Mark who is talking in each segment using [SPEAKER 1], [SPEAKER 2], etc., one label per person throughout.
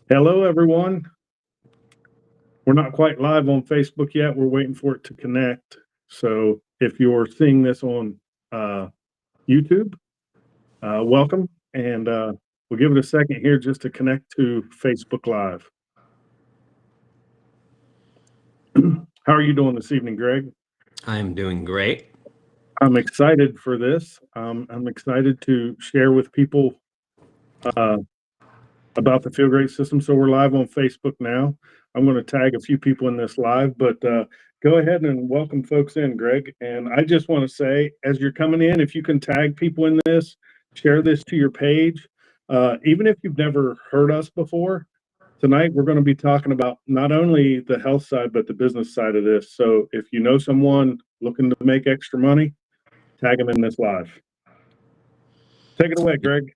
[SPEAKER 1] Hello, everyone. We're not quite live on Facebook yet. We're waiting for it to connect. So if you're seeing this on YouTube, welcome. And we'll give it a second here just to connect to Facebook Live. How are you doing this evening, Greg?
[SPEAKER 2] I'm doing great.
[SPEAKER 1] I'm excited for this. I'm excited to share with people uh, about the Feel Great system. So we're live on Facebook now. I'm going to tag a few people in this live, but go ahead and welcome folks in, Greg. And I just want to say, as you're coming in, if you can tag people in this, share this to your page. Even if you've never heard us before, tonight we're going to be talking about not only the health side, but the business side of this. So if you know someone looking to make extra money, tag them in this live. Take it away, Greg.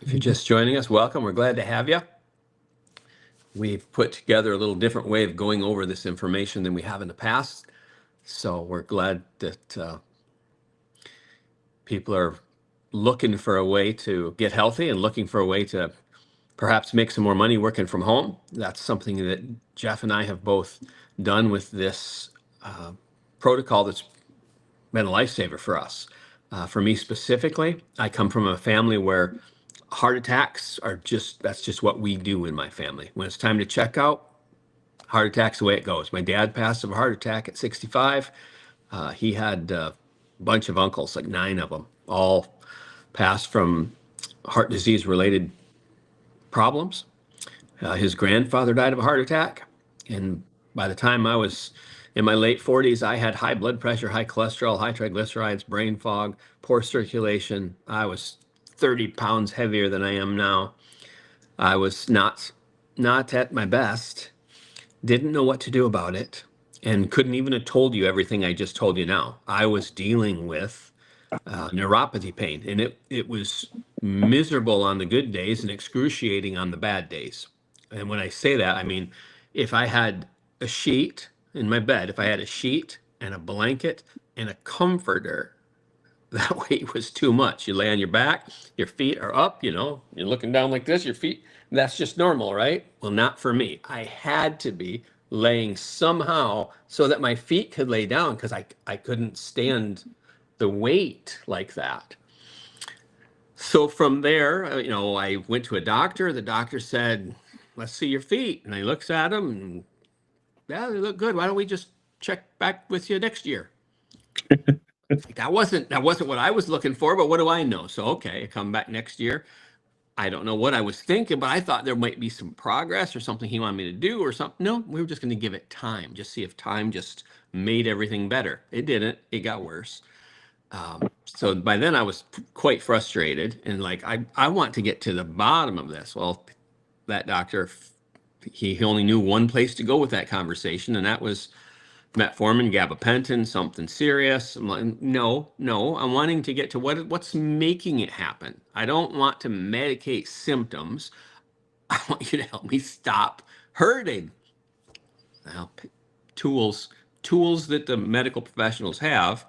[SPEAKER 2] If you're just joining us, welcome. We're glad to have you. We've put together a little different way of going over this information than we have in the past. So we're glad that people are looking for a way to get healthy and looking for a way to perhaps make some more money working from home. That's something that Jeff and I have both done with this protocol that's been a lifesaver for us. For me specifically, I come from a family where heart attacks are that's just what we do in my family. When it's time to check out, heart attack's the way it goes. My dad passed of a heart attack at 65. He had a bunch of uncles, like 9 of them, all passed from heart disease related problems. His grandfather died of a heart attack. And by the time I was in my late 40s, I had high blood pressure, high cholesterol, high triglycerides, brain fog, poor circulation. I was 30 pounds heavier than I am now. I was not at my best, didn't know what to do about it, and couldn't even have told you everything I just told you now. I was dealing with neuropathy pain, and it was miserable on the good days and excruciating on the bad days. And when I say that, I mean, if I had a sheet in my bed, if I had a sheet and a blanket and a comforter, that weight was too much. You lay on your back, your feet are up, you're looking down like this, your feet, that's just normal, right? Well, not for me. I had to be laying somehow so that my feet could lay down because I couldn't stand the weight like that. So from there, I went to a doctor. The doctor said, let's see your feet. And he looks at them and, yeah, they look good. Why don't we just check back with you next year? That wasn't what I was looking for, but what do I know? So, okay, I come back next year. I don't know what I was thinking, but I thought there might be some progress or something he wanted me to do or something. No, we were just going to give it time, just see if time just made everything better. It didn't. It got worse. So by then I was quite frustrated and like, I want to get to the bottom of this. Well, that doctor, he only knew one place to go with that conversation, and that was metformin, gabapentin, something serious. I'm like, no, I'm wanting to get to what's making it happen. I don't want to medicate symptoms. I want you to help me stop hurting. Now, tools that the medical professionals have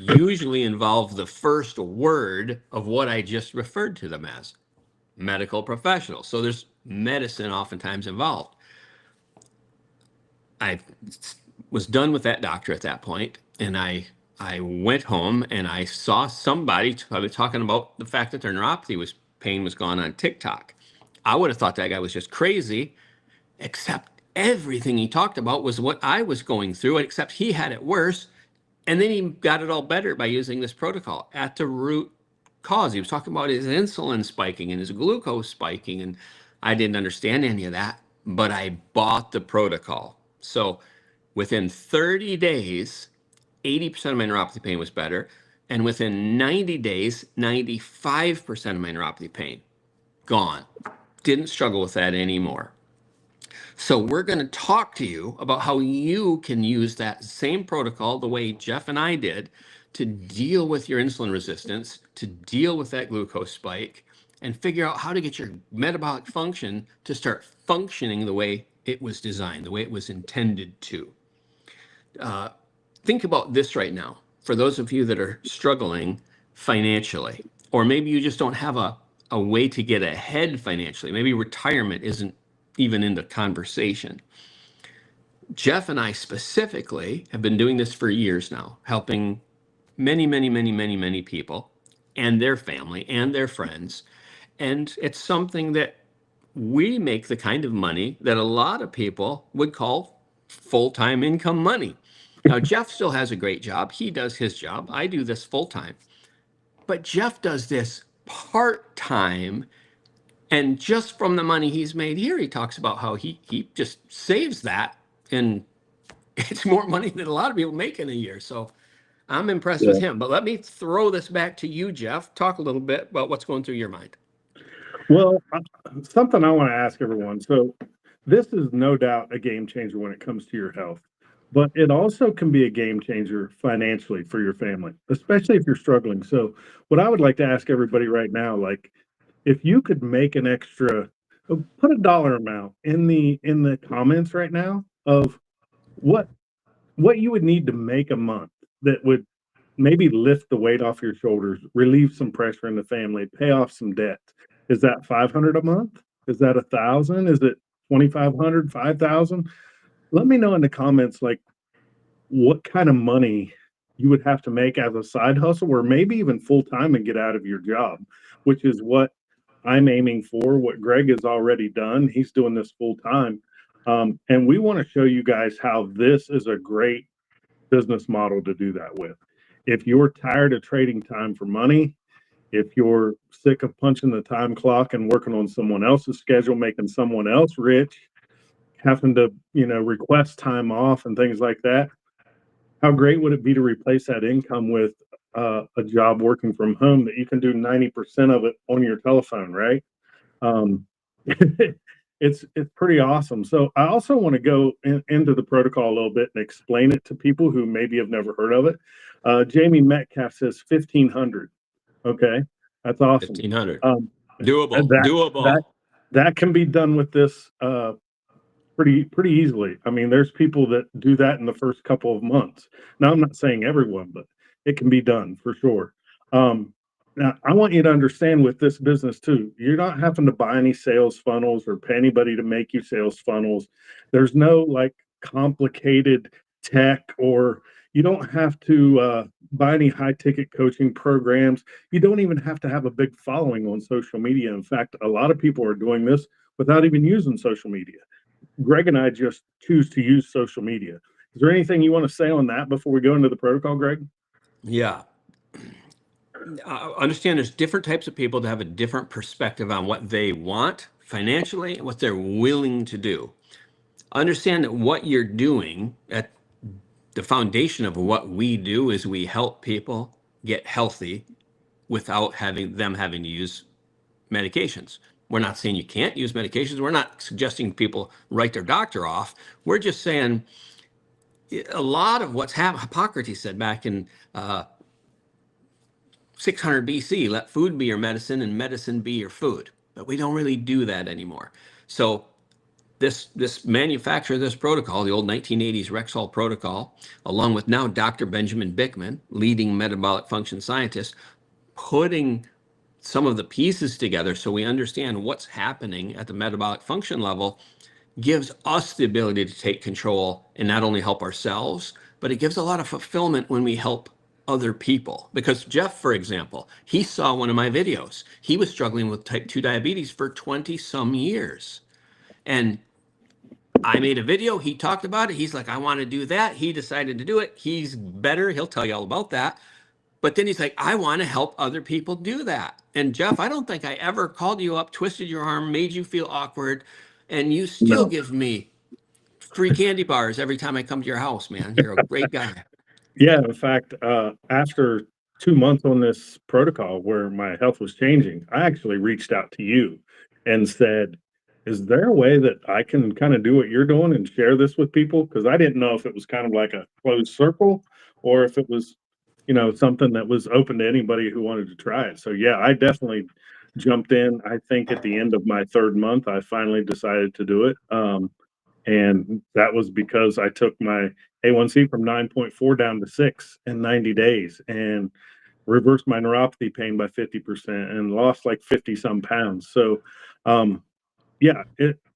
[SPEAKER 2] usually involve the first word of what I just referred to them as, medical professionals. So there's medicine oftentimes involved. I was done with that doctor at that point, and I went home and I saw somebody talking about the fact that their neuropathy pain was gone on TikTok. I would have thought that guy was just crazy, except everything he talked about was what I was going through, except he had it worse. And then he got it all better by using this protocol at the root cause. He was talking about his insulin spiking and his glucose spiking, and I didn't understand any of that, but I bought the protocol. So within 30 days, 80% of my neuropathy pain was better. And within 90 days, 95% of my neuropathy pain gone. Didn't struggle with that anymore. So we're going to talk to you about how you can use that same protocol the way Jeff and I did to deal with your insulin resistance, to deal with that glucose spike, and figure out how to get your metabolic function to start functioning the way it was designed, the way it was intended to. Think about this right now. For those of you that are struggling financially, or maybe you just don't have a way to get ahead financially, maybe retirement isn't even into conversation. Jeff and I specifically have been doing this for years now, helping many people and their family and their friends. And it's something that we make the kind of money that a lot of people would call full-time income money. Now, Jeff still has a great job. He does his job. I do this full-time. But Jeff does this part-time. And just from the money he's made here, he talks about how he just saves that. And it's more money than a lot of people make in a year. So I'm impressed with him. But let me throw this back to you, Jeff. Talk a little bit about what's going through your mind.
[SPEAKER 1] Well, something I want to ask everyone. So this is no doubt a game changer when it comes to your health, but it also can be a game changer financially for your family, especially if you're struggling. So what I would like to ask everybody right now, like if you could make an extra, put a dollar amount in the comments right now of what what you would need to make a month that would maybe lift the weight off your shoulders, relieve some pressure in the family, pay off some debt. Is that 500 a month? Is that 1,000? Is it 2,500, 5,000? Let me know in the comments like what kind of money you would have to make as a side hustle or maybe even full time and get out of your job, which is what I'm aiming for, what Greg has already done. He's doing this full time. And we want to show you guys how this is a great business model to do that with. If you're tired of trading time for money, if you're sick of punching the time clock and working on someone else's schedule, making someone else rich, having to, request time off and things like that, how great would it be to replace that income with a job working from home that you can do 90% of it on your telephone, right? Um, it's pretty awesome. So I also want to go into the protocol a little bit and explain it to people who maybe have never heard of it. Jamie Metcalf says 1,500. Okay, that's awesome.
[SPEAKER 2] 1,500.
[SPEAKER 1] Doable.
[SPEAKER 2] Doable.
[SPEAKER 1] That can be done with this pretty easily. I mean, there's people that do that in the first couple of months. Now, I'm not saying everyone, but it can be done for sure. Now, I want you to understand with this business too, you're not having to buy any sales funnels or pay anybody to make you sales funnels. There's no like complicated tech, or you don't have to buy any high ticket coaching programs. You don't even have to have a big following on social media. In fact, a lot of people are doing this without even using social media. Greg and I just choose to use social media. Is there anything you want to say on that before we go into the protocol, Greg?
[SPEAKER 2] Yeah. Understand there's different types of people that have a different perspective on what they want financially and what they're willing to do. Understand that what you're doing at the foundation of what we do is we help people get healthy without having to use medications. We're not saying you can't use medications. We're not suggesting people write their doctor off. We're just saying a lot of what's happened, Hippocrates said back in 600 BC, let food be your medicine and medicine be your food. But we don't really do that anymore. So this manufacturer of this protocol, the old 1980s Rexall protocol, along with now Dr. Benjamin Bickman, leading metabolic function scientist, putting some of the pieces together so we understand what's happening at the metabolic function level, gives us the ability to take control and not only help ourselves, but it gives a lot of fulfillment when we help other people. Because Jeff, for example, he saw one of my videos. He was struggling with type 2 diabetes for 20 some years. And I made a video. He talked about it. He's like, I want to do that. He decided to do it. He's better. He'll tell you all about that. But then he's like, I want to help other people do that. And Jeff, I don't think I ever called you up, twisted your arm, made you feel awkward. And you still give me free candy bars every time I come to your house, man. You're a great guy.
[SPEAKER 1] Yeah, in fact, after 2 months on this protocol where my health was changing, I actually reached out to you and said, is there a way that I can kind of do what you're doing and share this with people? Because I didn't know if it was kind of like a closed circle or if it was, something that was open to anybody who wanted to try it. So yeah, I definitely jumped in. I think at the end of my third month, I finally decided to do it. And that was because I took my A1C from 9.4 down to 6 in 90 days and reversed my neuropathy pain by 50% and lost like 50 some pounds. So Yeah,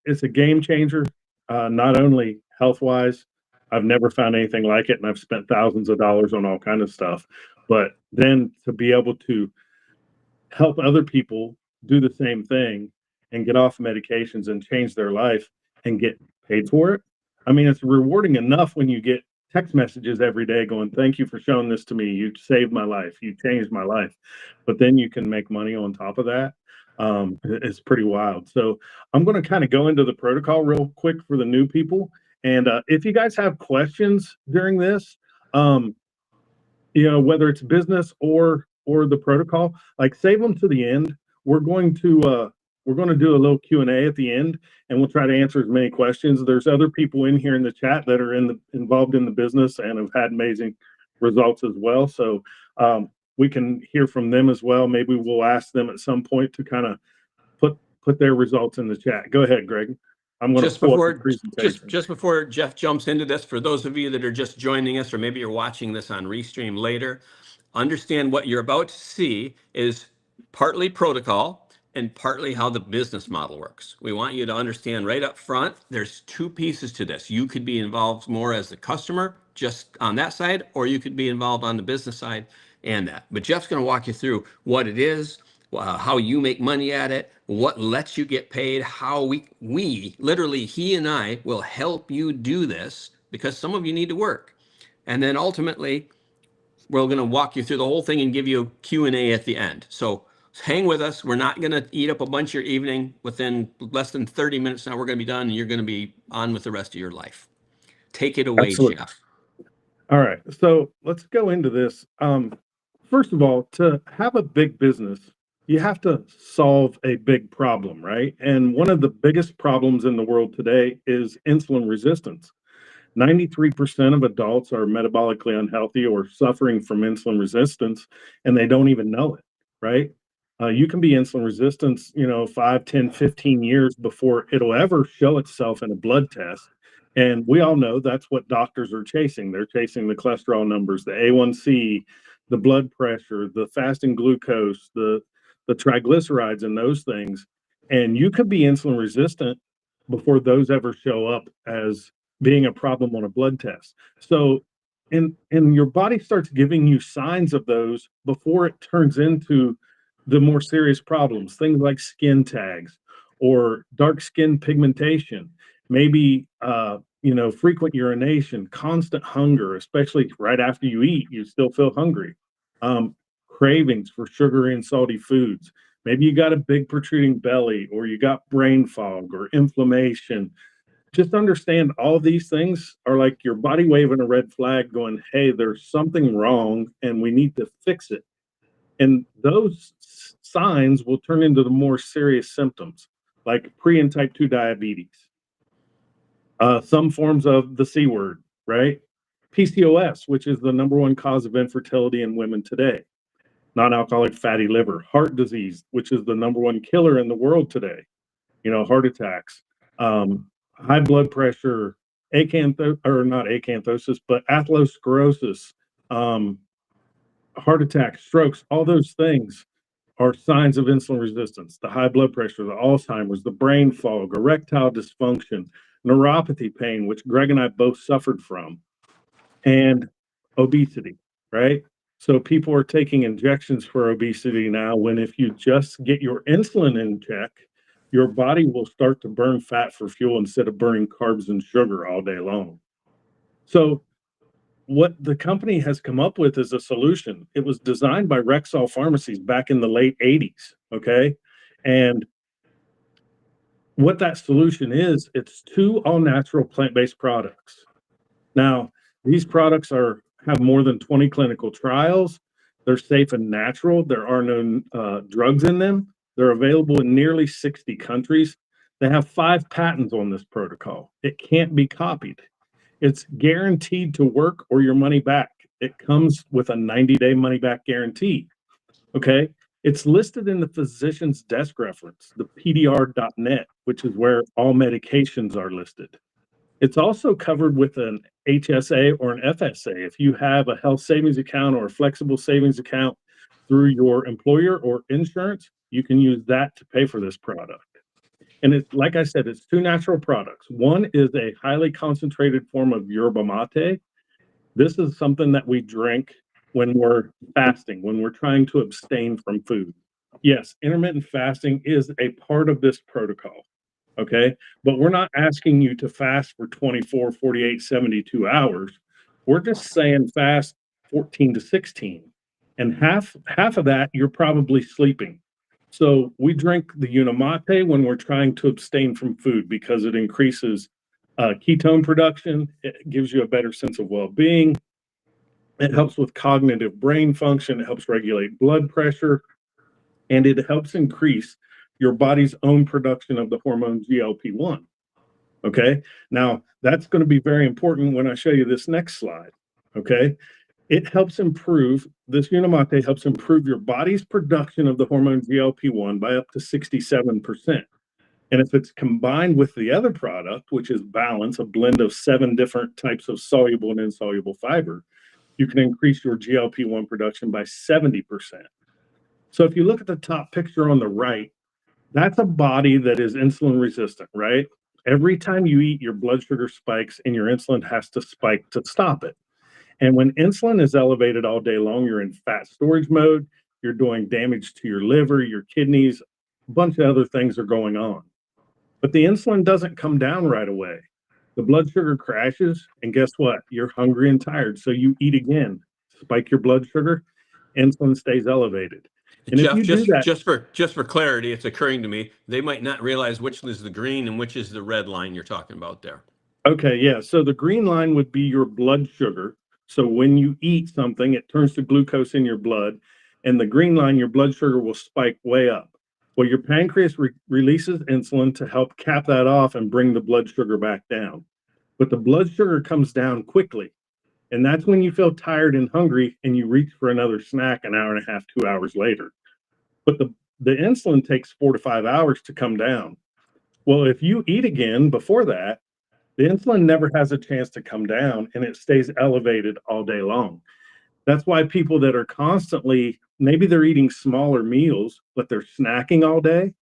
[SPEAKER 1] it's a game changer. Not only health wise, I've never found anything like it, and I've spent thousands of dollars on all kind of stuff. But then to be able to help other people do the same thing and get off medications and change their life and get paid for it. I mean, it's rewarding enough when you get text messages every day going, "Thank you for showing this to me. You saved my life. You changed my life." But then you can make money on top of that. It's pretty wild. So I'm going to kind of go into the protocol real quick for the new people. And if you guys have questions during this, um, whether it's business or the protocol, like save them to the end. We're going to do a little Q&A at the end, and we'll try to answer as many questions. There's other people in here in the chat that are involved in the business and have had amazing results as well. So we can hear from them as well. Maybe we'll ask them at some point to kind of put their results in the chat. Go ahead, Greg. I'm going to
[SPEAKER 2] Just
[SPEAKER 1] pull up the
[SPEAKER 2] before
[SPEAKER 1] presentation.
[SPEAKER 2] just before Jeff jumps into this, for those of you that are just joining us, or maybe you're watching this on Restream later, understand what you're about to see is partly protocol and partly how the business model works. We want you to understand right up front, there's two pieces to this. You could be involved more as the customer, just on that side, or you could be involved on the business side and that. But Jeff's going to walk you through what it is, how you make money at it, what lets you get paid, how we literally, he and I will help you do this, because some of you need to work. And then ultimately, we're going to walk you through the whole thing and give you a Q&A at the end. So hang with us. We're not going to eat up a bunch of your evening. Within less than 30 minutes now, we're going to be done, and you're going to be on with the rest of your life. Take it away,
[SPEAKER 1] Absolutely.
[SPEAKER 2] Jeff.
[SPEAKER 1] All right, so let's go into this. First of all, to have a big business, you have to solve a big problem, right? And one of the biggest problems in the world today is insulin resistance. 93% of adults are metabolically unhealthy or suffering from insulin resistance, and they don't even know it, right? You can be insulin resistant, 5, 10, 15 years before it'll ever show itself in a blood test. And we all know that's what doctors are chasing. They're chasing the cholesterol numbers, the A1C, the blood pressure, the fasting glucose, the triglycerides, and those things. And you could be insulin resistant before those ever show up as being a problem on a blood test. So, and your body starts giving you signs of those before it turns into the more serious problems, things like skin tags or dark skin pigmentation, maybe frequent urination, constant hunger, especially right after you eat, you still feel hungry. Cravings for sugary and salty foods. Maybe you got a big protruding belly, or you got brain fog or inflammation. Just understand all these things are like your body waving a red flag going, hey, there's something wrong and we need to fix it. And those signs will turn into the more serious symptoms like pre and type 2 diabetes, some forms of the C word, right? PCOS, which is the number one cause of infertility in women today, non-alcoholic fatty liver, heart disease, which is the number one killer in the world today, heart attacks, high blood pressure, not acanthosis, but atherosclerosis, heart attacks, strokes, all those things are signs of insulin resistance. The high blood pressure, the Alzheimer's, the brain fog, erectile dysfunction, neuropathy pain, which Greg and I both suffered from, and obesity, right? So people are taking injections for obesity now, when if you just get your insulin in check, your body will start to burn fat for fuel instead of burning carbs and sugar all day long. So what the company has come up with is a solution. It was designed by Rexall Pharmacies back in the late 80s, okay? And what that solution is, it's 2 all-natural plant-based products. Now, these products have more than 20 clinical trials. They're safe and natural. There are no drugs in them. They're available in nearly 60 countries. They have 5 patents on this protocol. It can't be copied. It's guaranteed to work or your money back. It comes with a 90-day money back guarantee. Okay. It's listed in the physician's desk reference, the PDR.net, which is where all medications are listed. It's also covered with an HSA or an FSA. If you have a health savings account or a flexible savings account through your employer or insurance, you can use that to pay for this product. And it's like I said, it's two natural products. One is a highly concentrated form of yerba mate. This is something that we drink when we're fasting, when we're trying to abstain from food. Yes, intermittent fasting is a part of this protocol. Okay. But we're not asking you to fast for 24, 48, 72 hours. We're just saying fast 14 to 16. And half of that, you're probably sleeping. So we drink the Unimate when we're trying to abstain from food because it increases ketone production. It gives you a better sense of well-being. It helps with cognitive brain function. It helps regulate blood pressure, and it helps increase your body's own production of the hormone GLP-1. Okay. Now, that's going to be very important when I show you this next slide. Okay. It helps improve, this Unimate helps improve your body's production of the hormone GLP-1 by up to 67%. And if it's combined with the other product, which is Balance, a blend of 7 different types of soluble and insoluble fiber, you can increase your GLP-1 production by 70%. So if you look at the top picture on the right, that's a body that is insulin resistant, right? Every time you eat, your blood sugar spikes and your insulin has to spike to stop it. And when insulin is elevated all day long, you're in fat storage mode, you're doing damage to your liver, your kidneys, a bunch of other things are going on. But the insulin doesn't come down right away. The blood sugar crashes, and guess what? You're hungry and tired. So you eat again, spike your blood sugar, insulin stays elevated. And if
[SPEAKER 2] Jeff,
[SPEAKER 1] you do that,
[SPEAKER 2] just for clarity, it's occurring to me they might not realize which is the green and which is the red line you're talking about there.
[SPEAKER 1] okay, yeah. So the green line would be your blood sugar. So when you eat something, it turns to glucose in your blood, and the green line, your blood sugar will spike way up. Well, your pancreas releases insulin to help cap that off and bring the blood sugar back down. But the blood sugar comes down quickly. And that's when you feel tired and hungry and you reach for another snack an hour and a half, 2 hours later. But the insulin takes 4 to 5 hours to come down. Well, if you eat again before that, the insulin never has a chance to come down and it stays elevated all day long. That's why people that are constantly, maybe they're eating smaller meals, but they're snacking all day,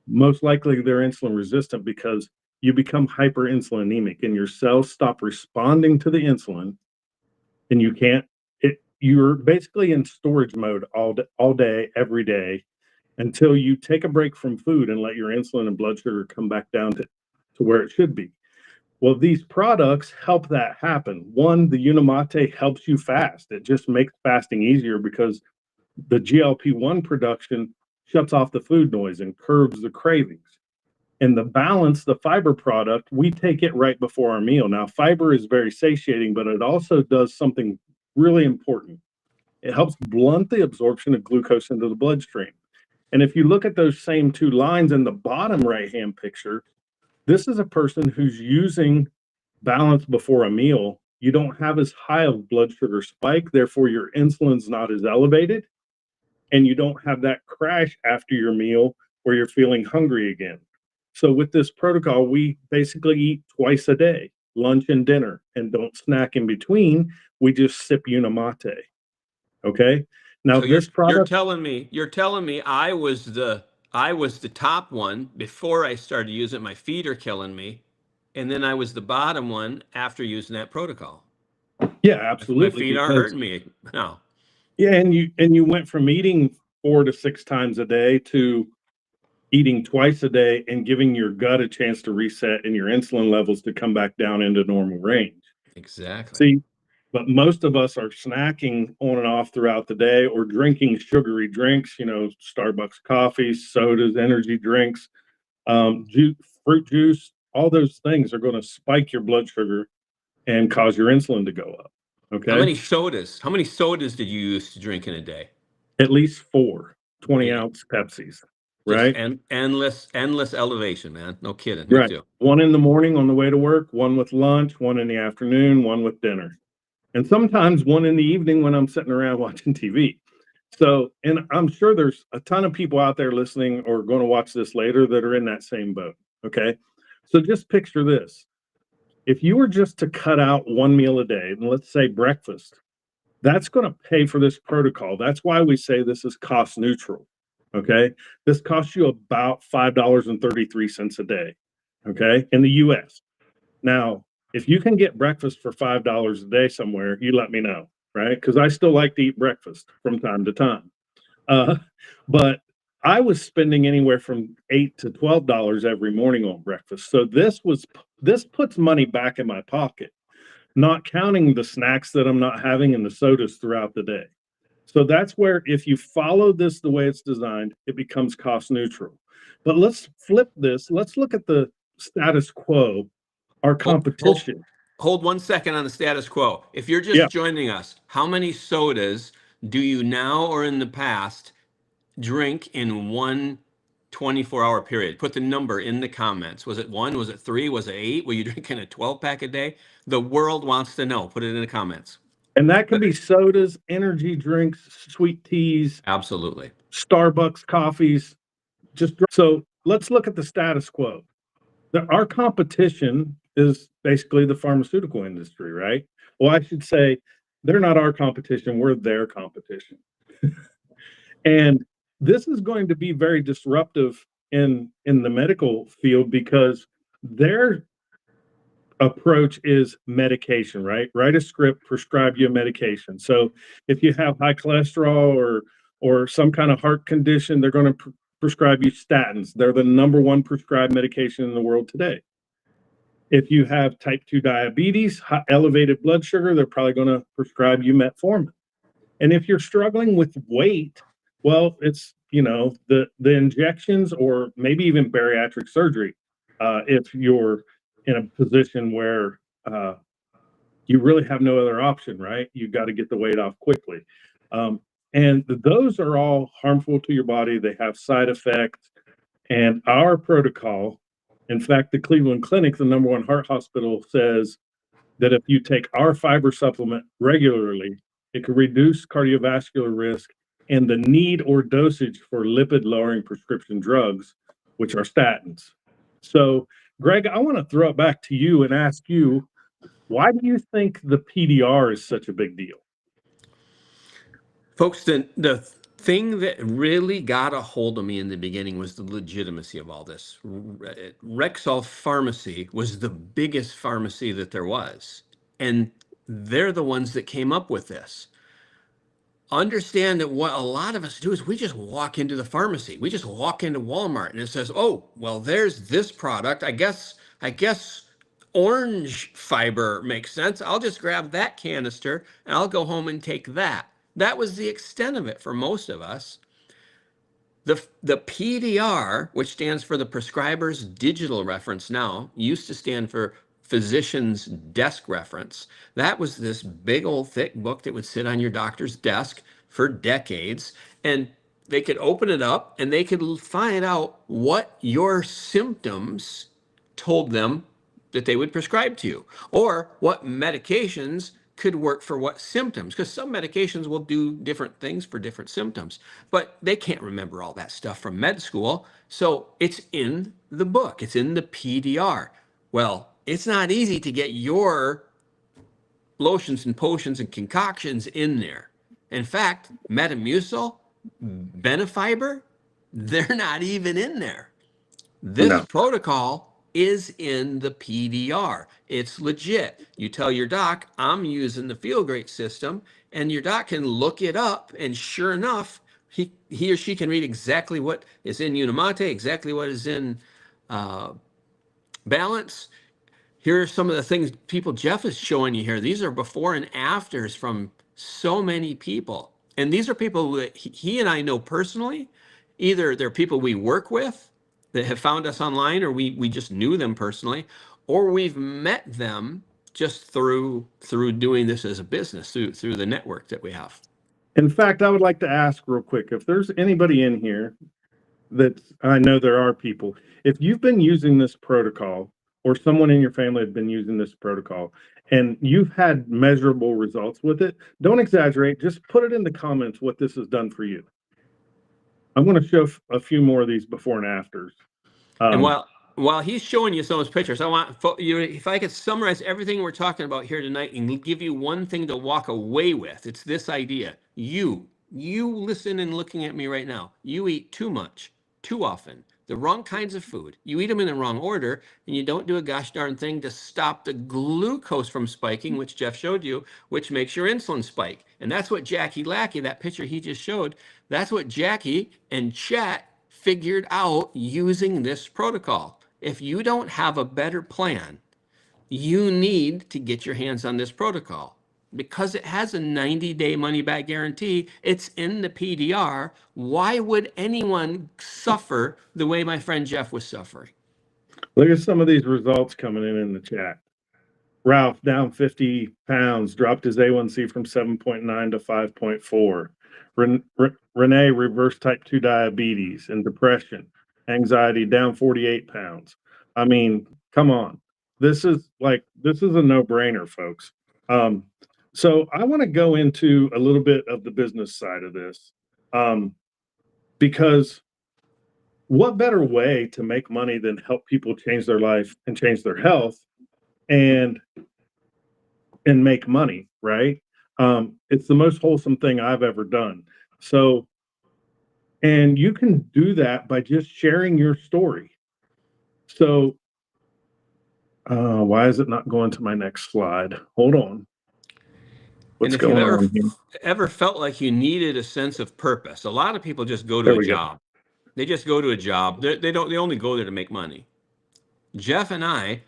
[SPEAKER 1] most likely they're insulin resistant because you become hyperinsulinemic and your cells stop responding to the insulin and you can't, you're basically in storage mode all day, every day until you take a break from food and let your insulin and blood sugar come back down to where it should be. Well, these products help that happen. One, the Unimate helps you fast. It just makes fasting easier because the GLP-1 production shuts off the food noise and curbs the cravings. And the Balance, the fiber product, we take it right before our meal. Now, fiber is very satiating, but it also does something really important. It helps blunt the absorption of glucose into the bloodstream. And if you look at those same two lines in the bottom right-hand picture, this is a person who's using Balance before a meal. You don't have as high of blood sugar spike, therefore your insulin's not as elevated, and you don't have that crash after your meal where you're feeling hungry again. So with this protocol, we basically eat twice a day, lunch and dinner, and don't snack in between. We just sip Unimate. Okay. Now
[SPEAKER 2] So
[SPEAKER 1] this product,
[SPEAKER 2] you're telling me I was the top one before I started using it. My feet are killing me, and then I was the bottom one after using that protocol.
[SPEAKER 1] yeah,
[SPEAKER 2] My
[SPEAKER 1] absolutely,
[SPEAKER 2] feet are
[SPEAKER 1] because
[SPEAKER 2] hurting me now.
[SPEAKER 1] yeah, and you went from eating 4 to 6 times a day to eating twice a day and giving your gut a chance to reset and your insulin levels to come back down into normal range.
[SPEAKER 2] Exactly.
[SPEAKER 1] See, but most of us are snacking on and off throughout the day or drinking sugary drinks, Starbucks coffees, sodas, energy drinks, juice, fruit juice, all those things are going to spike your blood sugar and cause your insulin to go up. Okay.
[SPEAKER 2] How many sodas did you use to drink in a day?
[SPEAKER 1] At least four 20
[SPEAKER 2] Yeah.
[SPEAKER 1] ounce Pepsis,
[SPEAKER 2] Just
[SPEAKER 1] right?
[SPEAKER 2] endless elevation, man. No kidding. Me
[SPEAKER 1] Right.
[SPEAKER 2] too.
[SPEAKER 1] One in the morning on the way to work, one with lunch, one in the afternoon, one with dinner. And sometimes one in the evening when I'm sitting around watching TV. So, and I'm sure there's a ton of people out there listening or going to watch this later that are in that same boat. Okay. So just picture this. If you were just to cut out one meal a day, and let's say breakfast, that's going to pay for this protocol. That's why we say this is cost neutral. Okay. This costs you about $5.33 a day. Okay. In the US. Now, if you can get breakfast for $5 a day somewhere, you let me know. Right. Because I still like to eat breakfast from time to time. Uh, but I was spending anywhere from $8 to $12 every morning on breakfast. So this puts money back in my pocket, not counting the snacks that I'm not having and the sodas throughout the day. So that's where if you follow this the way it's designed, it becomes cost neutral. But let's flip this. Let's look at the status quo, our
[SPEAKER 2] Hold, hold,
[SPEAKER 1] competition.
[SPEAKER 2] hold 1 second on the status quo. If you're
[SPEAKER 1] Yeah.
[SPEAKER 2] just joining us, how many sodas do you now or in the past drink in one 24-hour period? Put the number in the comments. Was it 1? Was it 3? Was it 8? Were you drinking a 12-pack a day? The world wants to know. Put it in the comments.
[SPEAKER 1] And that can be sodas, energy drinks, sweet teas,
[SPEAKER 2] Absolutely.
[SPEAKER 1] Starbucks coffees. So let's look at the status quo. Our competition is basically the pharmaceutical industry, right? Well, I should say they're not our competition, we're their competition. And this is going to be very disruptive in the medical field because their approach is medication, right? Write a script, prescribe you a medication. So if you have high cholesterol or some kind of heart condition, they're going to prescribe you statins. They're the number one prescribed medication in the world today. If you have type 2 diabetes, elevated blood sugar, they're probably going to prescribe you metformin. And if you're struggling with weight, well, it's, the injections or maybe even bariatric surgery. If you're in a position where you really have no other option, right? You got to get the weight off quickly. And those are all harmful to your body. They have side effects. And our protocol, in fact, the Cleveland Clinic, the number one heart hospital, says that if you take our fiber supplement regularly, it can reduce cardiovascular risk and the need or dosage for lipid lowering prescription drugs, which are statins. So, Greg, I want to throw it back to you and ask you, why do you think the PDR is such a big deal?
[SPEAKER 2] Folks, the thing that really got a hold of me in the beginning was the legitimacy of all this. Rexall Pharmacy was the biggest pharmacy that there was, and they're the ones that came up with this. Understand that what a lot of us do is we just walk into the pharmacy. We just walk into Walmart and it says, "Oh, well, there's this product. I guess orange fiber makes sense. I'll just grab that canister and I'll go home and take that." That was the extent of it for most of us. The PDR, which stands for the prescriber's digital reference now, used to stand for physician's desk reference. That was this big old thick book that would sit on your doctor's desk for decades. And they could open it up and they could find out what your symptoms told them that they would prescribe to you, or what medications could work for what symptoms, because some medications will do different things for different symptoms, but they can't remember all that stuff from med school. So it's in the book, it's in the PDR. Well, it's not easy to get your lotions and potions and concoctions in there. In fact, Metamucil, Benefiber, they're not even in there. This
[SPEAKER 1] No.
[SPEAKER 2] protocol is in the PDR. It's legit. You tell your doc, I'm using the Feel Great system, and your doc can look it up, and sure enough, he or she can read exactly what is in Unimate, exactly what is in Balance. Here are some of the things Jeff is showing you here. These are before and afters from so many people. And these are people that he and I know personally. Either they're people we work with that have found us online, or we just knew them personally, or we've met them just through doing this as a business, through the network that we have.
[SPEAKER 1] In fact, I would like to ask real quick, if there's anybody in here that, I know there are people, if you've been using this protocol or someone in your family has been using this protocol and you've had measurable results with it, don't exaggerate, just put it in the comments what this has done for you. I'm going to show a few more of these before and afters.
[SPEAKER 2] And while he's showing you some of those pictures, I want you, if I could summarize everything we're talking about here tonight and give you one thing to walk away with, it's this idea. You, you listen and looking at me right now, you eat too much, too often, the wrong kinds of food. You eat them in the wrong order, and you don't do a gosh darn thing to stop the glucose from spiking, which Jeff showed you, which makes your insulin spike. And that's what Jackie Lackey, that picture he just showed, that's what Jackie and Chet figured out using this protocol. If you don't have a better plan, you need to get your hands on this protocol because it has a 90-day money back guarantee. It's in the PDR. Why would anyone suffer the way my friend Jeff was suffering?
[SPEAKER 1] Look at some of these results coming in the chat. Ralph down 50 pounds, dropped his A1C from 7.9 to 5.4. Renee reversed type 2 diabetes and depression, anxiety, down 48 pounds. I mean, come on. This is a no-brainer, folks. So I want to go into a little bit of the business side of this, because what better way to make money than help people change their life and change their health and make money, right? It's the most wholesome thing I've ever done. So, and you can do that by just sharing your story. So, why is it not going to my next slide? Hold on. What's going on here?
[SPEAKER 2] Ever felt like you needed a sense of purpose? A lot of people just go to a job. They just go to a job. They only go there to make money. Jeff and I,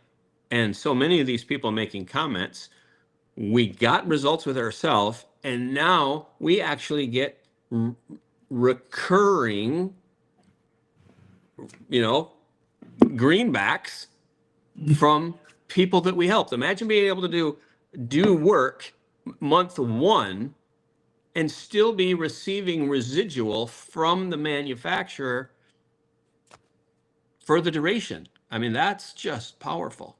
[SPEAKER 2] and so many of these people making comments, we got results with ourselves, and now we actually get recurring, greenbacks from people that we helped. Imagine being able to do work month one and still be receiving residual from the manufacturer for the duration. I mean, that's just powerful.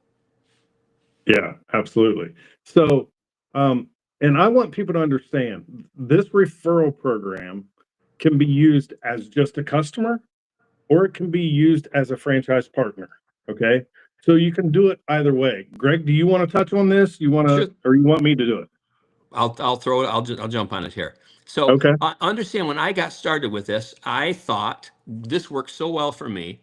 [SPEAKER 1] Yeah, absolutely. So, and I want people to understand this referral program can be used as just a customer, or it can be used as a franchise partner. Okay. So you can do it either way. Greg, do you want to touch on this? You want to, or you want me to do it?
[SPEAKER 2] I'll throw it. I'll jump on it here. So
[SPEAKER 1] okay.
[SPEAKER 2] Understand, when I got started with this, I thought this worked so well for me.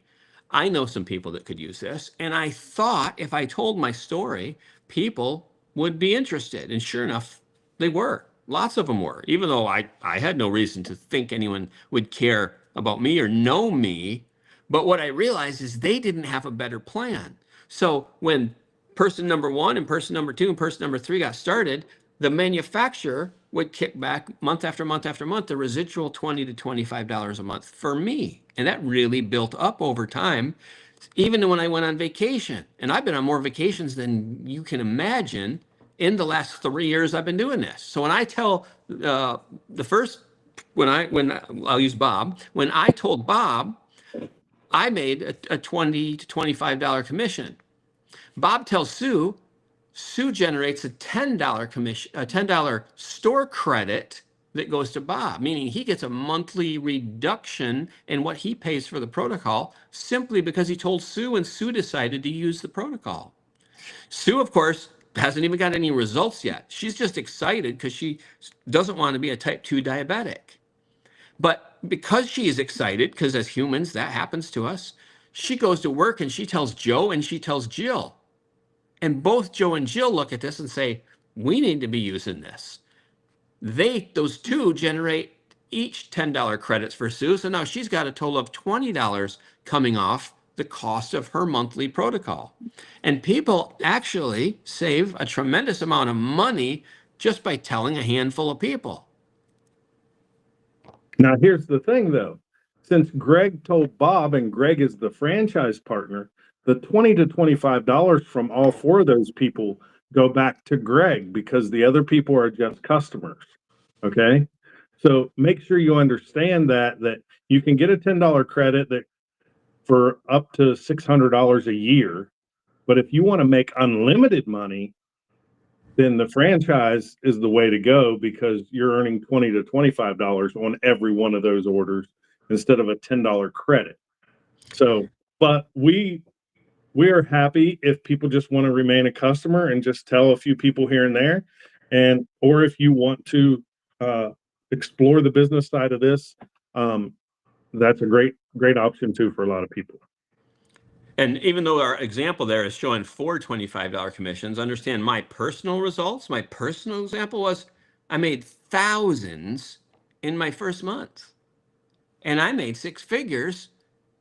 [SPEAKER 2] I know some people that could use this. And I thought if I told my story, people would be interested. And sure enough, they were. Lots of them were, even though I had no reason to think anyone would care about me or know me. But what I realized is they didn't have a better plan. So when person number one and person number two and person number three got started, the manufacturer would kick back month after month after month the residual $20 to $25 a month for me. And that really built up over time, even when I went on vacation. And I've been on more vacations than you can imagine in the last 3 years I've been doing this. So when I tell I'll use Bob, when I told Bob I made a $20 to $25 commission, Bob tells Sue, Sue generates a $10 commission, a $10 store credit that goes to Bob, meaning he gets a monthly reduction in what he pays for the protocol simply because he told Sue and Sue decided to use the protocol. Sue, of course, hasn't even got any results yet. She's just excited because she doesn't want to be a type 2 diabetic. But because she is excited, because as humans, that happens to us, she goes to work and she tells Joe and she tells Jill. And both Joe and Jill look at this and say, we need to be using this. Those two generate each $10 credits for Sue. So now she's got a total of $20 coming off the cost of her monthly protocol. And people actually save a tremendous amount of money just by telling a handful of people.
[SPEAKER 1] Now, here's the thing, though. Since Greg told Bob, and Greg is the franchise partner, the $20 to $25 from all four of those people go back to Greg because the other people are just customers. Okay. So make sure you understand that you can get a $10 credit that for up to $600 a year. But if you want to make unlimited money, then the franchise is the way to go because you're earning $20 to $25 on every one of those orders instead of a $10 credit. So, but we are happy if people just want to remain a customer and just tell a few people here and there, or if you want to explore the business side of this, that's a great option too for a lot of people.
[SPEAKER 2] And even though our example there is showing 4 $25 commissions, understand my personal results. My personal example was I made thousands in my first month, and I made 6 figures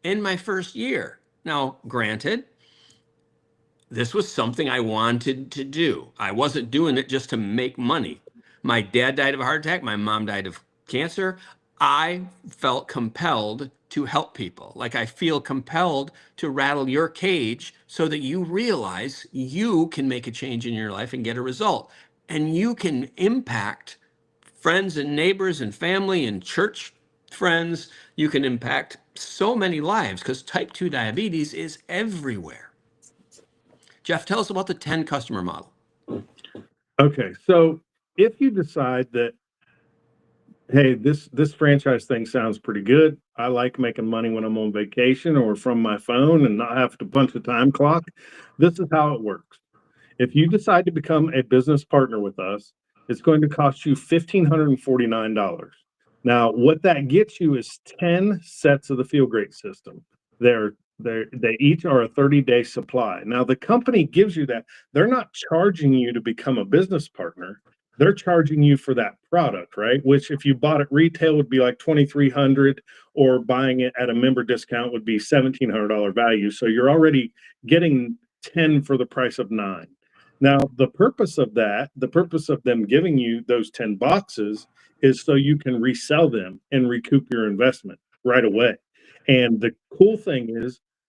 [SPEAKER 2] in my first year. Now, granted, this was something I wanted to do. I wasn't doing it just to make money. My dad died of a heart attack. My mom died of cancer. I felt compelled to help people. Like I feel compelled to rattle your cage so that you realize you can make a change in your life and get a result. And you can impact friends and neighbors and family and church friends. You can impact so many lives because type 2 diabetes is everywhere. Jeff, tell us about the 10 customer model.
[SPEAKER 1] Okay, so if you decide that, hey, this franchise thing sounds pretty good. I like making money when I'm on vacation or from my phone and not have to punch a time clock. This is how it works. If you decide to become a business partner with us, it's going to cost you $1,549. Now, what that gets you is 10 sets of the Feel Great system. They each are a 30-day supply. Now, the company gives you that. They're not charging you to become a business partner. They're charging you for that product, right? Which if you bought it retail would be like $2,300, or buying it at a member discount would be $1,700 value. So you're already getting 10 for the price of 9. Now, the purpose of them giving you those 10 boxes is so you can resell them and recoup your investment right away. And the cool thing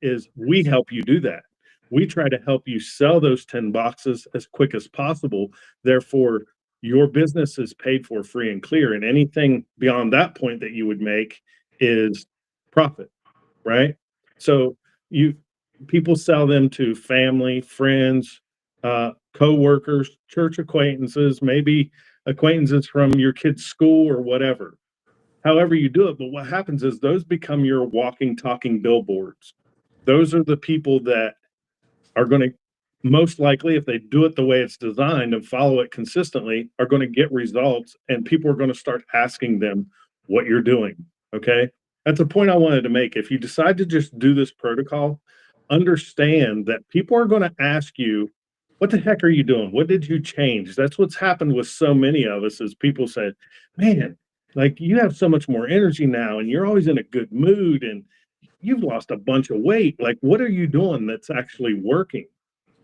[SPEAKER 1] is we help you do that. We try to help you sell those 10 boxes as quick as possible. Therefore, your business is paid for free and clear. And anything beyond that point that you would make is profit, right? So people sell them to family, friends, co-workers, church acquaintances, maybe acquaintances from your kid's school or whatever. However you do it, but what happens is those become your walking, talking billboards. Those are the people that are going to most likely, if they do it the way it's designed and follow it consistently, are going to get results, and people are going to start asking them what you're doing. Okay. That's a point I wanted to make. If you decide to just do this protocol, understand that people are going to ask you, what the heck are you doing? What did you change? That's what's happened with so many of us is people say, man, like you have so much more energy now and you're always in a good mood and you've lost a bunch of weight. Like, what are you doing that's actually working?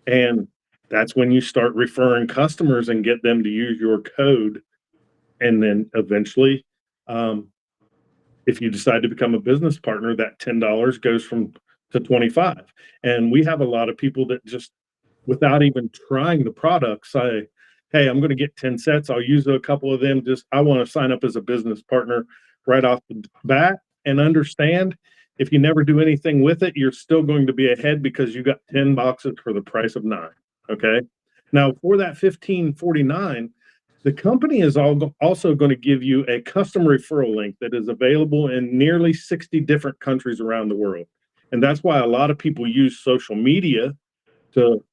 [SPEAKER 1] And that's when you start referring customers and get them to use your code. And then eventually, if you decide to become a business partner, that $10 goes from to 25. And we have a lot of people that just without even trying the product say, hey, I'm going to get 10 sets. I'll use a couple of them. Just I want to sign up as a business partner right off the bat, and understand if you never do anything with it, you're still going to be ahead because you got 10 boxes for the price of 9. Okay. Now for that 1549, the company is also going to give you a custom referral link that is available in nearly 60 different countries around the world. And that's why a lot of people use social media to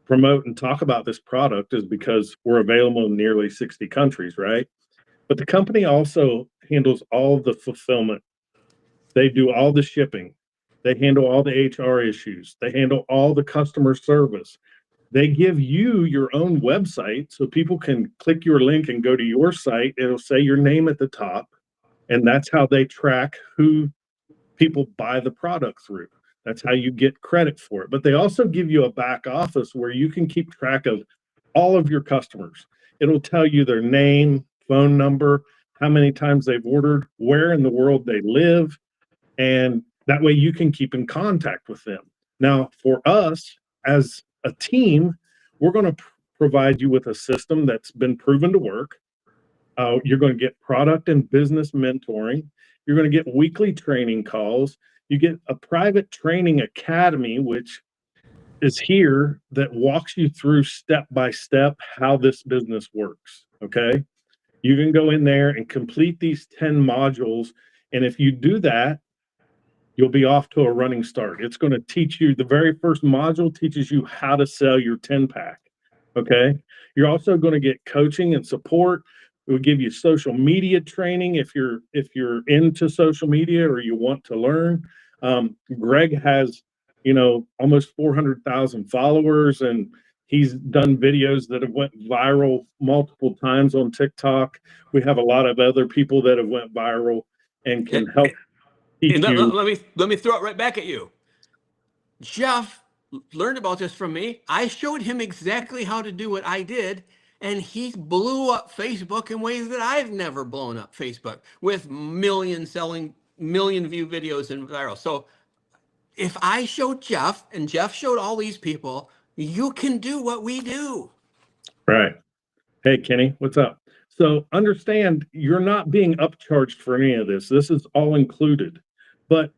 [SPEAKER 1] promote and talk about this product, is because we're available in nearly 60 countries, right? But the company also handles all the fulfillment. They do all the shipping. They handle all the HR issues. They handle all the customer service. They give you your own website so people can click your link and go to your site. It'll say your name at the top. And that's how they track who people buy the product through. That's how you get credit for it. But they also give you a back office where you can keep track of all of your customers. It'll tell you their name, phone number, how many times they've ordered, where in the world they live, and that way you can keep in contact with them. Now, for us as a team, we're going to provide you with a system that's been proven to work. You're going to get product and business mentoring. You're going to get weekly training calls. You get a private training academy, which is here, that walks you through step by step how this business works. Okay. You can go in there and complete these 10 modules. And if you do that, you'll be off to a running start. It's going to teach you, the very first module teaches you how to sell your 10 pack. Okay. You're also going to get coaching and support We give you social media training if you're into social media or you want to learn. Greg has, almost 400,000 followers, and he's done videos that have went viral multiple times on TikTok. We have a lot of other people that have went viral and can help teach you.
[SPEAKER 2] Let me throw it right back at you. Jeff learned about this from me. I showed him exactly how to do what I did, and he blew up Facebook in ways that I've never blown up Facebook, with million view videos and viral. So if I showed Jeff and Jeff showed all these people, you can do what we do.
[SPEAKER 1] Right. Hey, Kenny, what's up? So understand you're not being upcharged for any of this. This is all included. But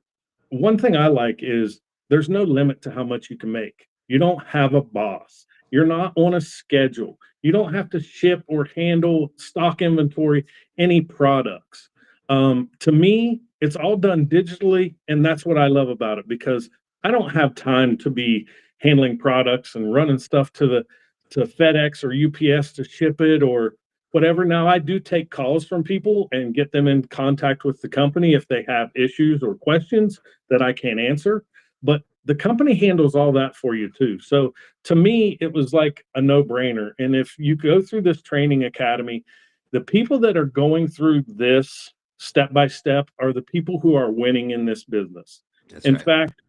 [SPEAKER 1] one thing I like is there's no limit to how much you can make. You don't have a boss. You're not on a schedule. You don't have to ship or handle stock inventory, any products. To me, it's all done digitally, and that's what I love about it, because I don't have time to be handling products and running stuff to FedEx or UPS to ship it or whatever. Now, I do take calls from people and get them in contact with the company if they have issues or questions that I can't answer. But the company handles all that for you too. So to me, it was like a no-brainer. And if you go through this training academy, the people that are going through this step by step are the people who are winning in this business.
[SPEAKER 2] That's
[SPEAKER 1] In
[SPEAKER 2] right.
[SPEAKER 1] fact,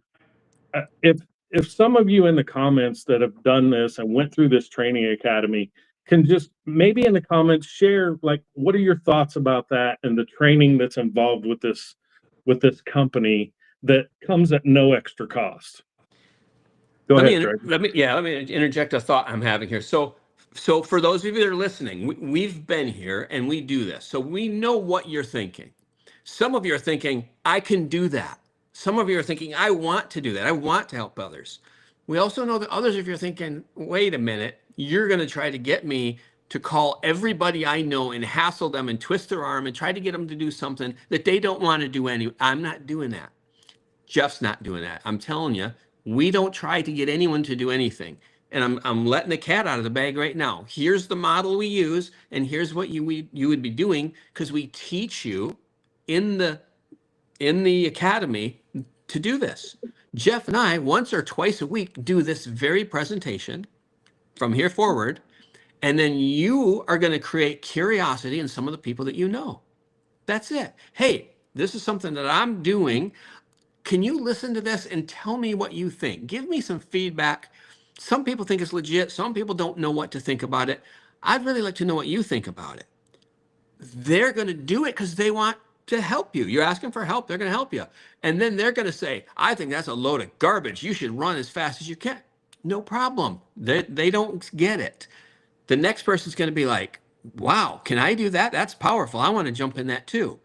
[SPEAKER 1] if some of you in the comments that have done this and went through this training academy can just maybe in the comments share, like, what are your thoughts about that and the training that's involved with this company that comes at no extra cost. Go ahead, Greg.
[SPEAKER 2] Let me interject a thought I'm having here. So for those of you that are listening, we've been here and we do this. So we know what you're thinking. Some of you are thinking, I can do that. Some of you are thinking, I want to do that. I want to help others. We also know that others of you are thinking, wait a minute, you're going to try to get me to call everybody I know and hassle them and twist their arm and try to get them to do something that they don't want to do anyway. I'm not doing that. Jeff's not doing that. I'm telling you, we don't try to get anyone to do anything. And I'm letting the cat out of the bag right now. Here's the model we use, and here's what you would be doing, because we teach you in the academy to do this. Jeff and I, once or twice a week, do this very presentation from here forward, and then you are going to create curiosity in some of the people that you know. That's it. Hey, this is something that I'm doing. Can you listen to this and tell me what you think? Give me some feedback. Some people think it's legit. Some people don't know what to think about it. I'd really like to know what you think about it. They're going to do it because they want to help you. You're asking for help. They're going to help you. And then they're going to say, I think that's a load of garbage. You should run as fast as you can. No problem. They don't get it. The next person's going to be like, wow, can I do that? That's powerful. I want to jump in that too.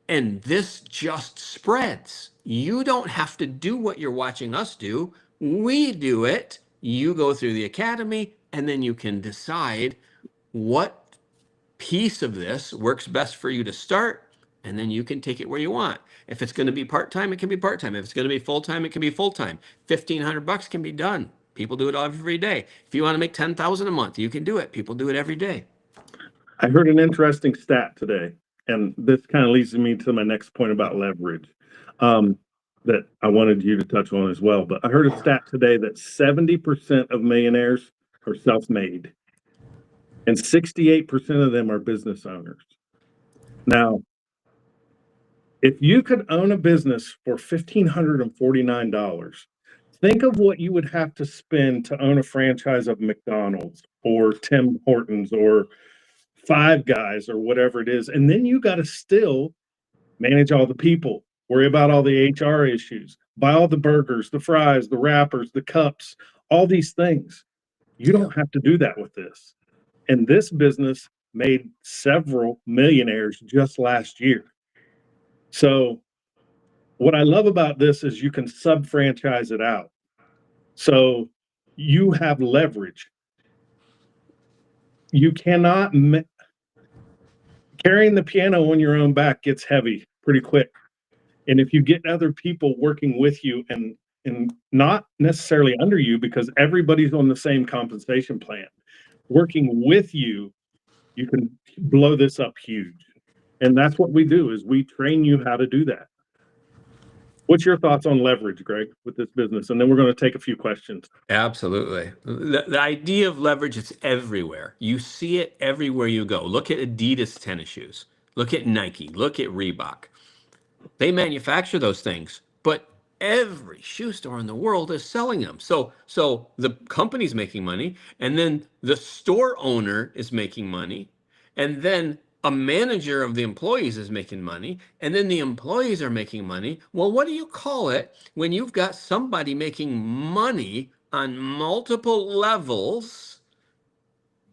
[SPEAKER 2] And this just spreads. You don't have to do what you're watching us do. We do it. You go through the academy, and then you can decide what piece of this works best for you to start, and then you can take it where you want. If it's going to be part-time, it can be part-time. If it's going to be full-time, it can be full-time. $1,500 can be done. People do it every day. If you want to make $10,000 a month, you can do it. People do it every day.
[SPEAKER 1] I heard an interesting stat today, and this kind of leads me to my next point about leverage, that I wanted you to touch on as well. But I heard a stat today that 70% of millionaires are self-made, and 68% of them are business owners. Now, if you could own a business for $1,549, think of what you would have to spend to own a franchise of McDonald's or Tim Hortons or Five Guys or whatever it is. And then you got to still manage all the people, worry about all the HR issues, buy all the burgers, the fries, the wrappers, the cups, all these things. You don't have to do that with this. And this business made several millionaires just last year. So what I love about this is you can sub-franchise it out. So you have leverage. You cannot carrying the piano on your own back gets heavy pretty quick. And if you get other people working with you and not necessarily under you, because everybody's on the same compensation plan, working with you, you can blow this up huge. And that's what we do, is we train you how to do that. What's your thoughts on leverage, Greg, with this business? And then we're going to take a few questions.
[SPEAKER 2] Absolutely. The idea of leverage, it's everywhere. You see it everywhere you go. Look at Adidas tennis shoes. Look at Nike. Look at Reebok. They manufacture those things, but every shoe store in the world is selling them. So the company's making money, and then the store owner is making money, and then a manager of the employees is making money, and then the employees are making money. Well, what do you call it when you've got somebody making money on multiple levels?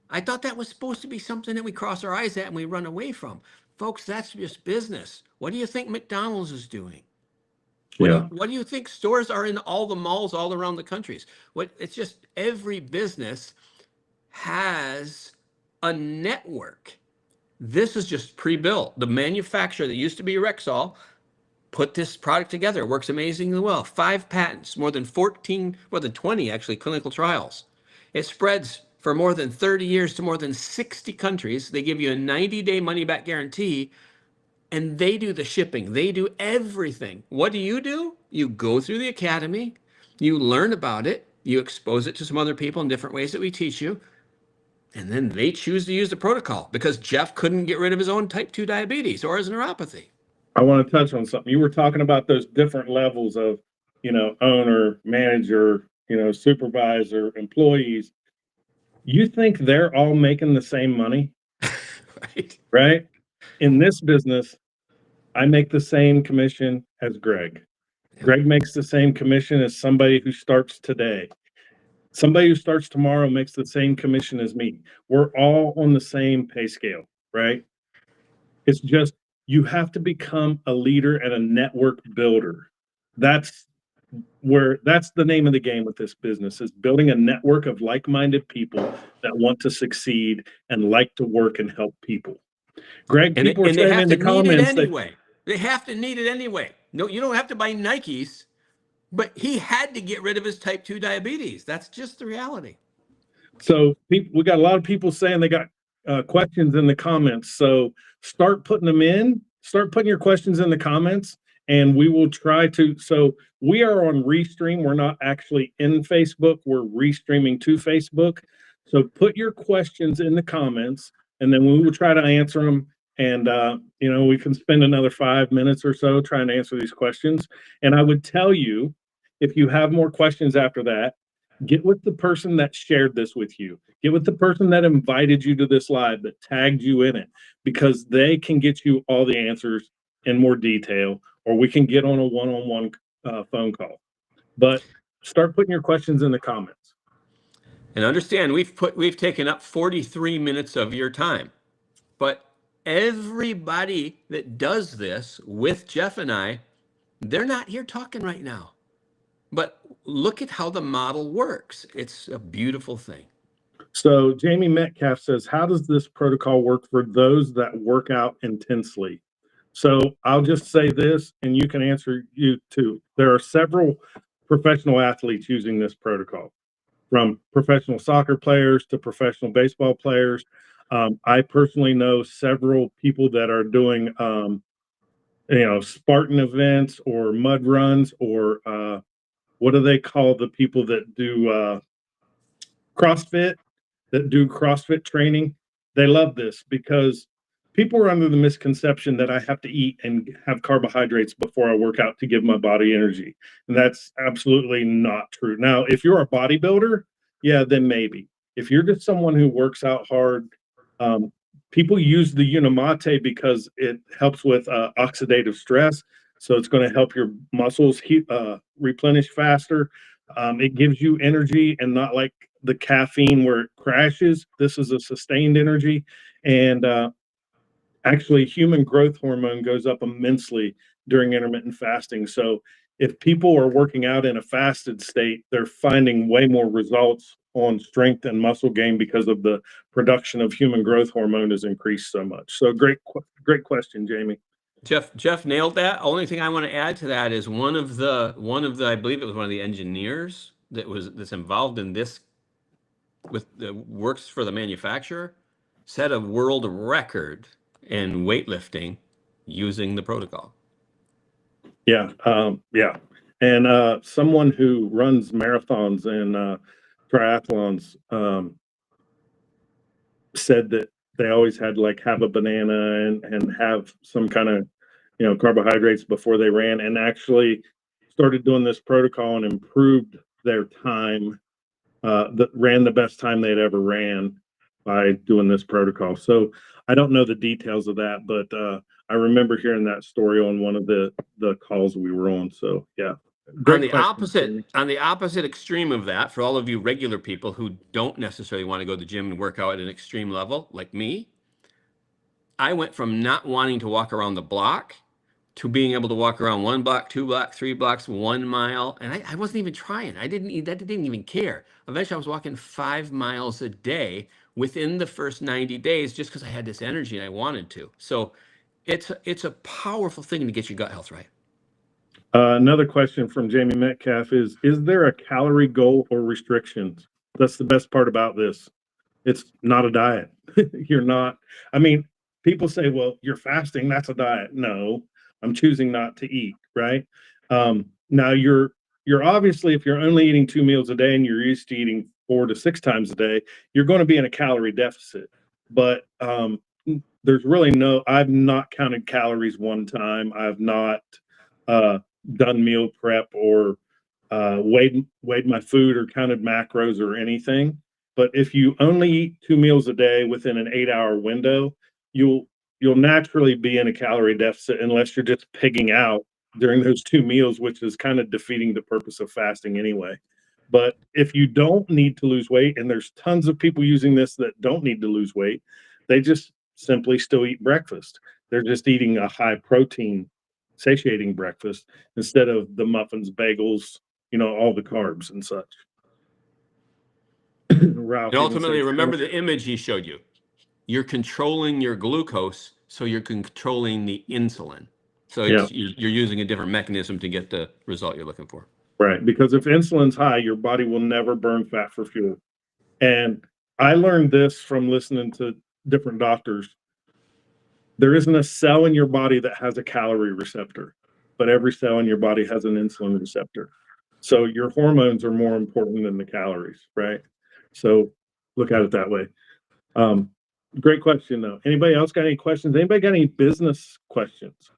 [SPEAKER 2] I thought that was supposed to be something that we cross our eyes at and we run away from. Folks, that's just business. What do you think McDonald's is doing? What do you think stores are in all the malls all around the countries? It's just every business has a network. This is just pre-built. The manufacturer that used to be Rexall put this product together. It works amazingly well. 5 patents, more than 20 actually clinical trials. It spreads for more than 30 years to more than 60 countries. They give you a 90-day money-back guarantee, and they do the shipping. They do everything. What do? You go through the academy, you learn about it, you expose it to some other people in different ways that we teach you, and then they choose to use the protocol because Jeff couldn't get rid of his own type 2 diabetes or his neuropathy.
[SPEAKER 1] I want to touch on something. You were talking about those different levels of, owner, manager, supervisor, employees. You think they're all making the same money? Right? In this business, I make the same commission as Greg. Greg makes the same commission as somebody who starts today. Somebody who starts tomorrow makes the same commission as me. We're all on the same pay scale, right? It's just, you have to become a leader and a network builder. That's the name of the game with this business, is building a network of like-minded people that want to succeed and like to work and help people. Greg, people are saying in the comments that
[SPEAKER 2] they have to need it anyway. No, you don't have to buy Nikes, but he had to get rid of his type 2 diabetes. That's just the reality.
[SPEAKER 1] So we got a lot of people saying they got questions in the comments. So start putting them in. Start putting your questions in the comments, and we will try to. So we are on Restream. We're not actually in Facebook. We're restreaming to Facebook. So put your questions in the comments, and then we will try to answer them. And we can spend another 5 minutes or so trying to answer these questions. And I would tell you, if you have more questions after that, get with the person that shared this with you. Get with the person that invited you to this live, that tagged you in it, because they can get you all the answers in more detail, or we can get on a one-on-one phone call. But start putting your questions in the comments.
[SPEAKER 2] And understand, we've taken up 43 minutes of your time, but everybody that does this with Jeff and I, they're not here talking right now. But look at how the model works. It's a beautiful thing.
[SPEAKER 1] So Jamie Metcalf says, how does this protocol work for those that work out intensely? So I'll just say this, and you can answer you too. There are several professional athletes using this protocol, from professional soccer players to professional baseball players. I personally know several people that are doing, Spartan events or mud runs, or what do they call the people that do CrossFit, that do CrossFit training? They love this because people are under the misconception that I have to eat and have carbohydrates before I work out to give my body energy. And that's absolutely not true. Now, if you're a bodybuilder, yeah, then maybe. If you're just someone who works out hard, people use the Unimate because it helps with oxidative stress. So it's going to help your muscles replenish faster. It gives you energy, and not like the caffeine where it crashes. This is a sustained energy. And actually, human growth hormone goes up immensely during intermittent fasting. So if people are working out in a fasted state, they're finding way more results on strength and muscle gain because of the production of human growth hormone is increased so much. So great question, Jamie.
[SPEAKER 2] Jeff nailed that. Only thing I want to add to that is one of the I believe it was one of the engineers that's involved in this, with the works for the manufacturer. set a world record in weightlifting using the protocol.
[SPEAKER 1] Yeah. Yeah. And someone who runs marathons and triathlons said that they always had like have a banana and have some kind of, carbohydrates before they ran, and actually started doing this protocol and improved their time, that ran the best time they'd ever ran by doing this protocol. So I don't know the details of that, but I remember hearing that story on one of the calls we were on. So yeah, great question.
[SPEAKER 2] On the opposite extreme of that, for all of you regular people who don't necessarily want to go to the gym and work out at an extreme level, like me, I went from not wanting to walk around the block to being able to walk around 1 block, 2 blocks, 3 blocks, 1 mile. And I wasn't even trying. I didn't even care. Eventually I was walking 5 miles a day within the first 90 days just because I had this energy and I wanted to. So it's a powerful thing to get your gut health right.
[SPEAKER 1] Another question from Jamie Metcalf is there a calorie goal or restrictions? That's the best part about this. It's not a diet. You're not, I mean, people say, well, you're fasting, that's a diet. No, I'm choosing not to eat, right? Now you're obviously, if you're only eating 2 meals a day and you're used to eating 4 to 6 times a day, you're going to be in a calorie deficit. But there's really I've not counted calories one time. I've not done meal prep or weighed my food or counted macros or anything. But if you only eat 2 meals a day within an 8-hour window, you'll naturally be in a calorie deficit unless you're just pigging out during those 2 meals, which is kind of defeating the purpose of fasting anyway. But if you don't need to lose weight, and there's tons of people using this that don't need to lose weight, they just simply still eat breakfast. They're just eating a high protein, satiating breakfast instead of the muffins, bagels, all the carbs and such. Ralph,
[SPEAKER 2] And ultimately, remember the image he showed you. You're controlling your glucose, so you're controlling the insulin. So you're using a different mechanism to get the result you're looking for.
[SPEAKER 1] Right, because if insulin's high, your body will never burn fat for fuel. And I learned this from listening to different doctors. There isn't a cell in your body that has a calorie receptor, but every cell in your body has an insulin receptor. So your hormones are more important than the calories, right? So look at it that way. Great question, though. Anybody else got any questions? Anybody got any business questions?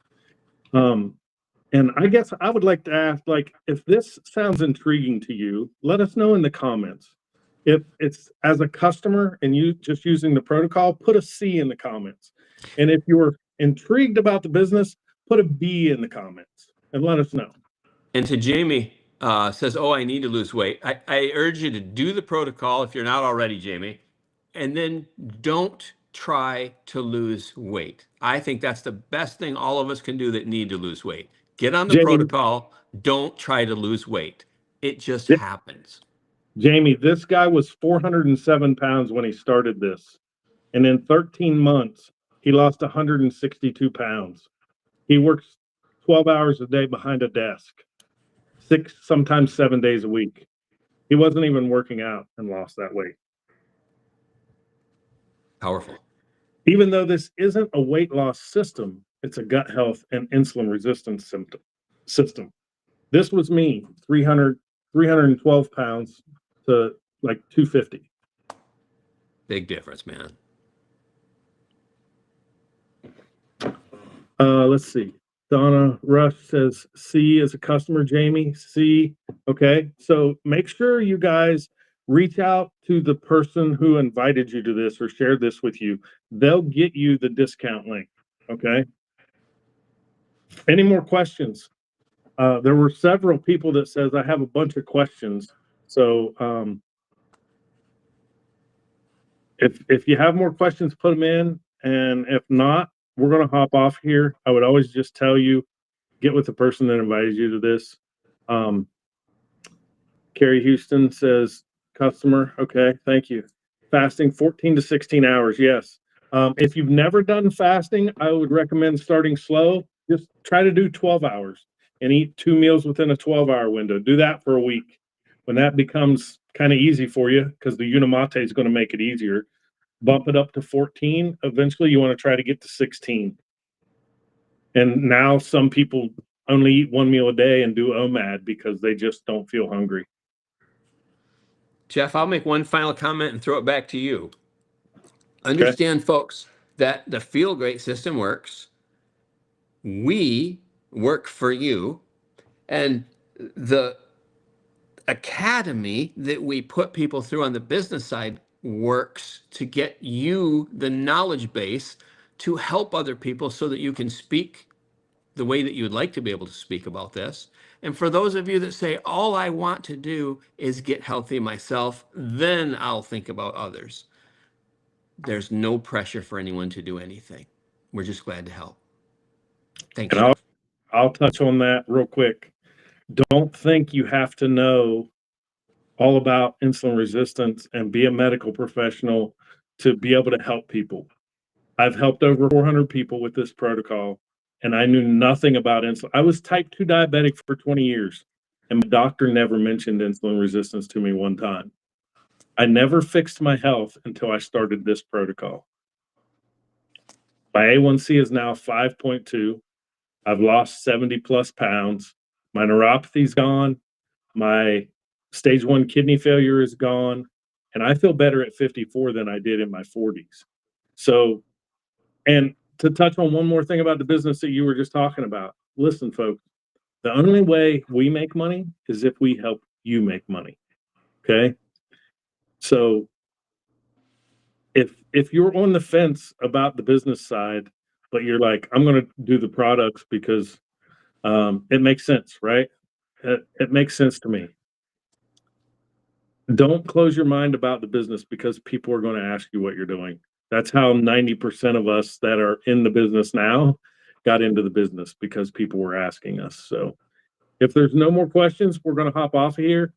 [SPEAKER 1] And I guess I would like to ask, like, if this sounds intriguing to you, let us know in the comments. If it's as a customer and you just using the protocol, put a C in the comments. And if you're intrigued about the business, put a B in the comments and let us know.
[SPEAKER 2] And to Jamie, says, oh, I need to lose weight. I urge you to do the protocol if you're not already, Jamie, and then don't try to lose weight. I think that's the best thing all of us can do that need to lose weight. Get on the protocol. Don't try to lose weight. It just happens.
[SPEAKER 1] Jamie, this guy was 407 pounds when he started this. And in 13 months, he lost 162 pounds. He works 12 hours a day behind a desk, 6, sometimes 7 days a week. He wasn't even working out and lost that weight.
[SPEAKER 2] Powerful. Even
[SPEAKER 1] though this isn't a weight loss system, it's a gut health and insulin resistance system. This was me, 312 pounds to like 250.
[SPEAKER 2] Big difference, man.
[SPEAKER 1] Let's see. Donna Rush says C as a customer, Jamie. C. Okay. So make sure you guys reach out to the person who invited you to this or shared this with you. They'll get you the discount link. Okay. Any more questions? There were several people that says I have a bunch of questions. So if you have more questions, put them in. And if not, we're going to hop off here. I would always just tell you, get with the person that invited you to this. Carrie Houston says, customer. Okay, thank you. Fasting 14 to 16 hours. Yes. If you've never done fasting, I would recommend starting slow. Just try to do 12 hours and eat 2 meals within a 12-hour window. Do that for a week. When that becomes kind of easy for you, because the Unimate is going to make it easier, bump it up to 14. Eventually, you want to try to get to 16. And now some people only eat one meal a day and do OMAD because they just don't feel hungry.
[SPEAKER 2] Jeff, I'll make one final comment and throw it back to you. Understand, folks, that the Feel Great system works. We work for you. And the academy that we put people through on the business side works to get you the knowledge base to help other people so that you can speak the way that you would like to be able to speak about this. And for those of you that say, all I want to do is get healthy myself, then I'll think about others. There's no pressure for anyone to do anything. We're just glad to help. Thanks,
[SPEAKER 1] And
[SPEAKER 2] Jeff.
[SPEAKER 1] I'll touch on that real quick. Don't think you have to know all about insulin resistance and be a medical professional to be able to help people. I've helped over 400 people with this protocol, and I knew nothing about insulin. I was type 2 diabetic for 20 years, and my doctor never mentioned insulin resistance to me one time. I never fixed my health until I started this protocol. My A1C is now 5.2. I've lost 70 plus pounds. My neuropathy's gone. My stage 1 kidney failure is gone. And I feel better at 54 than I did in my 40s. So, and to touch on one more thing about the business that you were just talking about, listen, folks, the only way we make money is if we help you make money. Okay. So if you're on the fence about the business side, but you're like, I'm going to do the products because it makes sense, right? It makes sense to me. Don't close your mind about the business because people are going to ask you what you're doing. That's how 90% of us that are in the business now got into the business, because people were asking us. So if there's no more questions, we're going to hop off of here.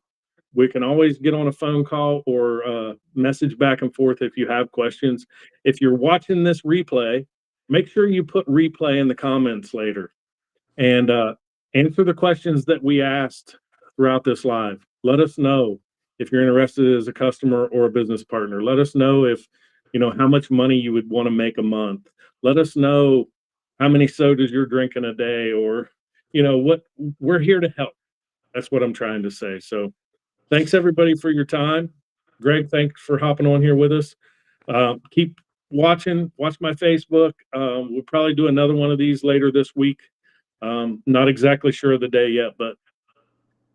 [SPEAKER 1] We can always get on a phone call or message back and forth if you have questions. If you're watching this replay, make sure you put replay in the comments later and answer the questions that we asked throughout this live. Let us know if you're interested as a customer or a business partner. Let us know if, how much money you would want to make a month. Let us know how many sodas you're drinking a day, or, what we're here to help. That's what I'm trying to say. So thanks everybody for your time. Greg, thanks for hopping on here with us. Keep watching, watch my Facebook. We'll probably do another one of these later this week. Not exactly sure of the day yet, but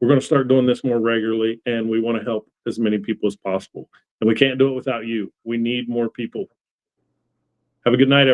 [SPEAKER 1] we're going to start doing this more regularly, and we want to help as many people as possible. And we can't do it without you. We need more people. Have a good night, everyone.